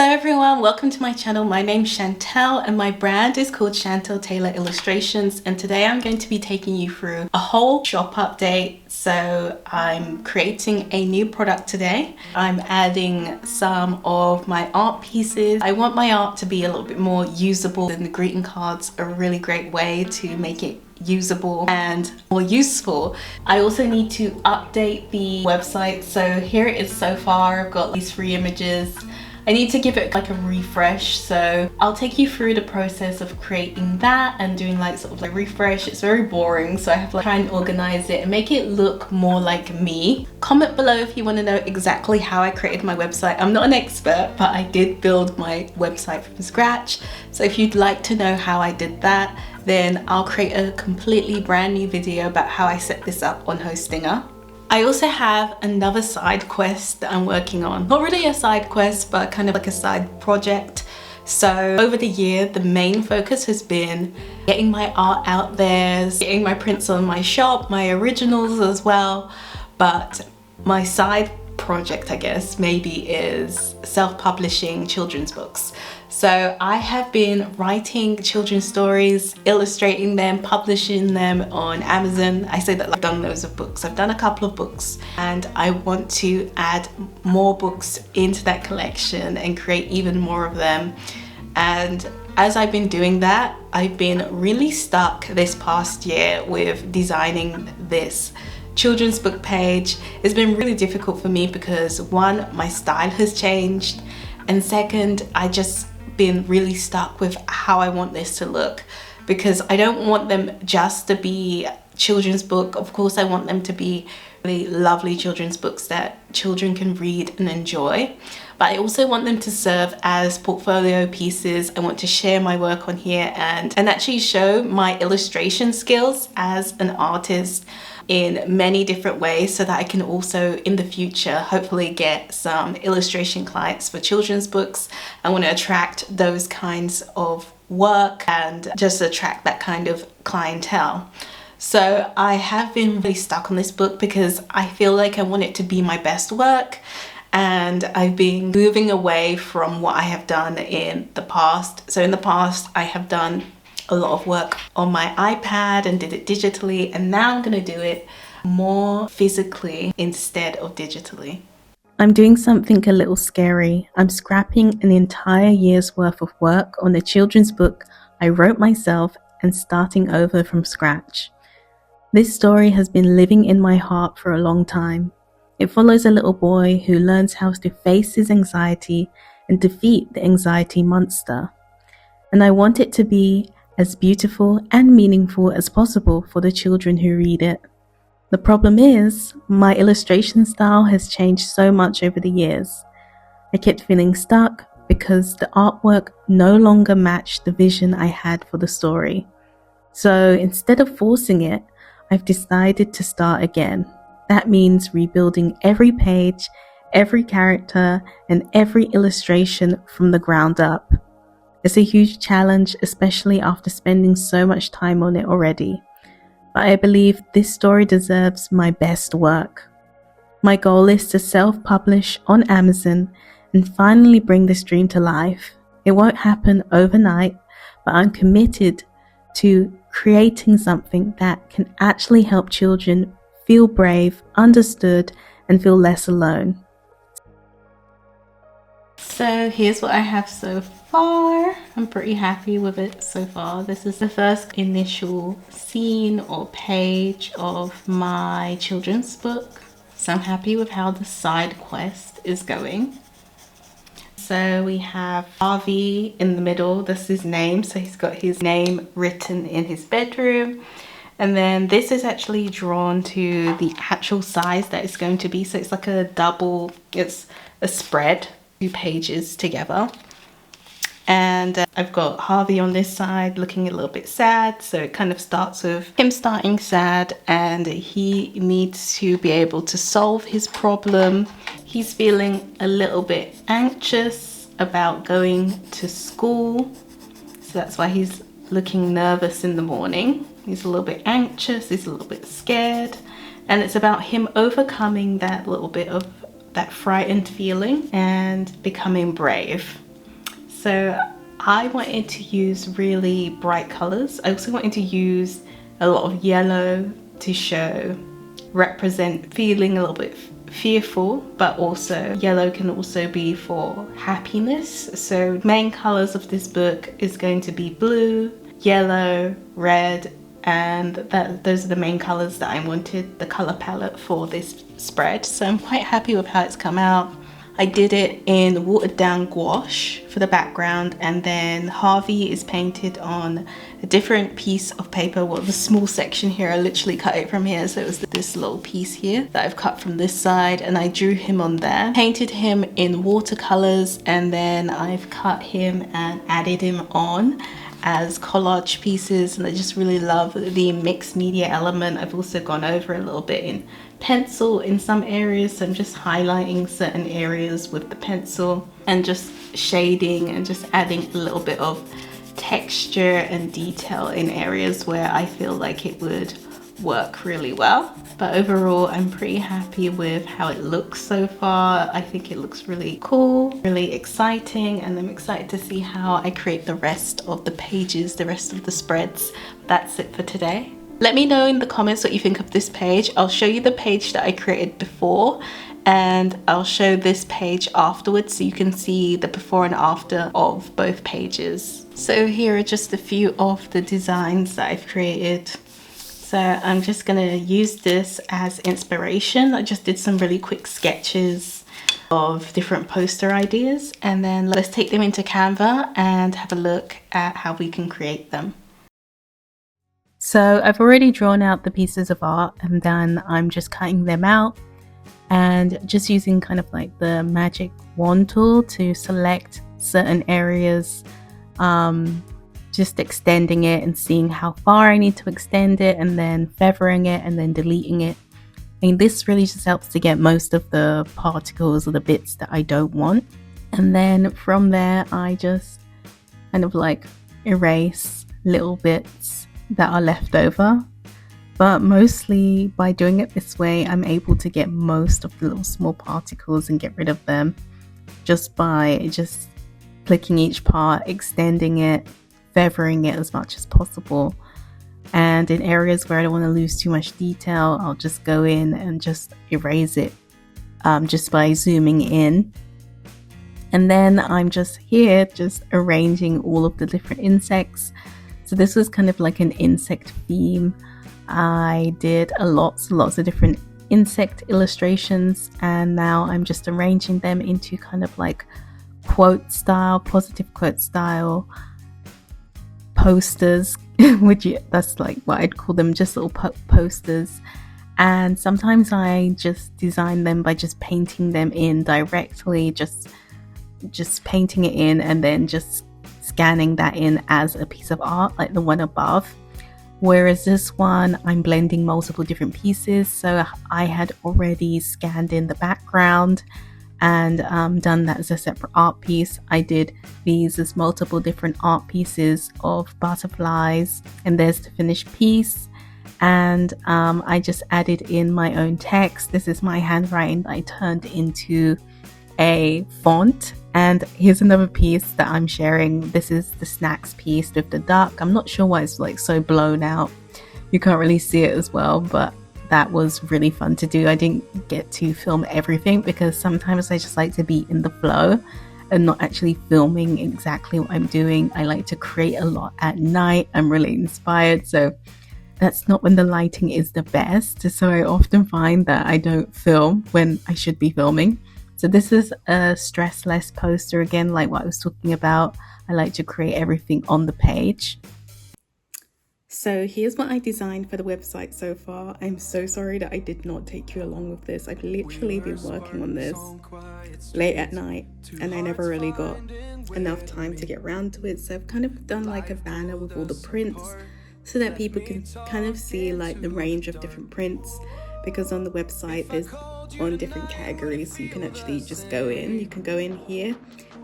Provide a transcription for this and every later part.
Hello everyone, welcome to my channel. My name's Chantel and my brand is called Chantel Taylor Illustrations, and today I'm going to be taking you through a whole shop update. So I'm creating a new product today. I'm adding some of my art pieces. I want my art to be a little bit more usable, and the greeting cards are a really great way to make it usable and more useful. I also need to update the website. So here it is so far. I've got these 3 images. I need to give it like a refresh, so I'll take you through the process of creating that and doing like sort of like refresh. It's very boring, so I have to like try and organize it and make it look more like me. Comment below if you want to know exactly how I created my website. I'm not an expert, but I did build my website from scratch. So if you'd like to know how I did that, then I'll create a completely brand new video about how I set this up on Hostinger. I also have another side quest that I'm working on. Not really a side quest, but kind of like a side project. So over the year, the main focus has been getting my art out there, getting my prints on my shop, my originals as well. But my side project, I guess, maybe is self-publishing children's books. So I have been writing children's stories, illustrating them, publishing them on Amazon. I say that like I've done loads of books. I've done a couple of books and I want to add more books into that collection and create even more of them. And as I've been doing that, I've been really stuck this past year with designing this children's book page. It's been really difficult for me because one, my style has changed, and second, I just been really stuck with how I want this to look, because I don't want them just to be children's book. Of course I want them to be really lovely children's books that children can read and enjoy, but I also want them to serve as portfolio pieces. I want to share my work on here and actually show my illustration skills as an artist in many different ways, so that I can also in the future hopefully get some illustration clients for children's books. I want to attract those kinds of work and just attract that kind of clientele. So I have been really stuck on this book because I feel like I want it to be my best work, and I've been moving away from what I have done in the past. So in the past I have done a lot of work on my iPad and did it digitally, and now I'm going to do it more physically instead of digitally. I'm doing something a little scary. I'm scrapping an entire year's worth of work on a children's book I wrote myself and starting over from scratch. This story has been living in my heart for a long time. It follows a little boy who learns how to face his anxiety and defeat the anxiety monster. And I want it to be as beautiful and meaningful as possible for the children who read it. The problem is, my illustration style has changed so much over the years. I kept feeling stuck because the artwork no longer matched the vision I had for the story. So instead of forcing it, I've decided to start again. That means rebuilding every page, every character, and every illustration from the ground up. It's a huge challenge, especially after spending so much time on it already. But I believe this story deserves my best work. My goal is to self-publish on Amazon and finally bring this dream to life. It won't happen overnight, but I'm committed to creating something that can actually help children feel brave, understood, and feel less alone. So here's what I have so far. I'm pretty happy with it so far. This is the first initial scene or page of my children's book. So I'm happy with how the side quest is going. So we have Harvey in the middle. That's his name. So he's got his name written in his bedroom. And then this is actually drawn to the actual size that it's going to be. So it's like a double, it's a spread, 2 pages together. And I've got Harvey on this side looking a little bit sad. So it kind of starts with him starting sad, and he needs to be able to solve his problem. He's feeling a little bit anxious about going to school. So that's why he's looking nervous in the morning. He's a little bit anxious, he's a little bit scared. And it's about him overcoming that little bit of that frightened feeling and becoming brave. So I wanted to use really bright colors. I also wanted to use a lot of yellow to represent feeling a little bit fearful, but also yellow can also be for happiness. So main colors of this book is going to be blue, yellow, red, and those are the main colors that I wanted the color palette for this spread. So I'm quite happy with how it's come out. I did it in watered down gouache for the background, and then Harvey is painted on a different piece of paper. Well, the small section here, I literally cut it from here, so it was this little piece here that I've cut from this side, and I drew him on there. Painted him in watercolors, and then I've cut him and added him on as collage pieces, and I just really love the mixed media element. I've also gone over a little bit in pencil in some areas, so I'm just highlighting certain areas with the pencil and just shading and just adding a little bit of texture and detail in areas where I feel like it would work really well. But overall, I'm pretty happy with how it looks so far. I think it looks really cool, really exciting, and I'm excited to see how I create the rest of the pages, the rest of the spreads. That's it for today. Let me know in the comments what you think of this page. I'll show you the page that I created before, and I'll show this page afterwards so you can see the before and after of both pages. So here are just a few of the designs that I've created. So I'm just gonna use this as inspiration. I just did some really quick sketches of different poster ideas, and then let's take them into Canva and have a look at how we can create them. So I've already drawn out the pieces of art, and then I'm just cutting them out and just using kind of like the magic wand tool to select certain areas, just extending it and seeing how far I need to extend it, and then feathering it and then deleting it. I mean, this really just helps to get most of the particles or the bits that I don't want. And then from there, I just kind of like erase little bits that are left over. But mostly by doing it this way, I'm able to get most of the little small particles and get rid of them just by just clicking each part, extending it, feathering it as much as possible. And in areas where I don't want to lose too much detail, I'll just go in and just erase it just by zooming in. And then I'm just here just arranging all of the different insects. So this was kind of like an insect theme. I did lots of different insect illustrations, and now I'm just arranging them into kind of like quote style, positive quote style posters, that's like what I'd call them, just little posters. And sometimes I just design them by just painting them in directly, just painting it in and then just scanning that in as a piece of art, like the one above. Whereas this one, I'm blending multiple different pieces. So I had already scanned in the background and done that as a separate art piece. I did these as multiple different art pieces of butterflies, and there's the finished piece. And I just added in my own text. This is my handwriting that I turned into a font. And here's another piece that I'm sharing. This is the snacks piece with the duck. I'm not sure why it's like so blown out. You can't really see it as well, but that was really fun to do. I didn't get to film everything because sometimes I just like to be in the flow and not actually filming exactly what I'm doing. I like to create a lot at night. I'm really inspired, so that's not when the lighting is the best. So I often find that I don't film when I should be filming. So this is a stressless poster again, like what I was talking about. I like to create everything on the page. So here's what I designed for the website so far. I'm so sorry that I did not take you along with this. I've literally been working on this late at night and I never really got enough time to get around to it. So I've kind of done like a banner with all the prints so that people can kind of see like the range of different prints, because on the website there's on different categories, so you can actually just go in. You can go in here,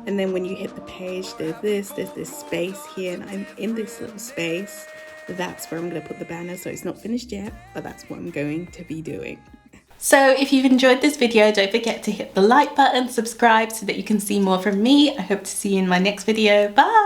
and then when you hit the page, there's this space here, and I'm in this little space. That's where I'm going to put the banner. So it's not finished yet, but that's what I'm going to be doing. So if you've enjoyed this video, don't forget to hit the like button, subscribe so that you can see more from me. I hope to see you in my next video. Bye!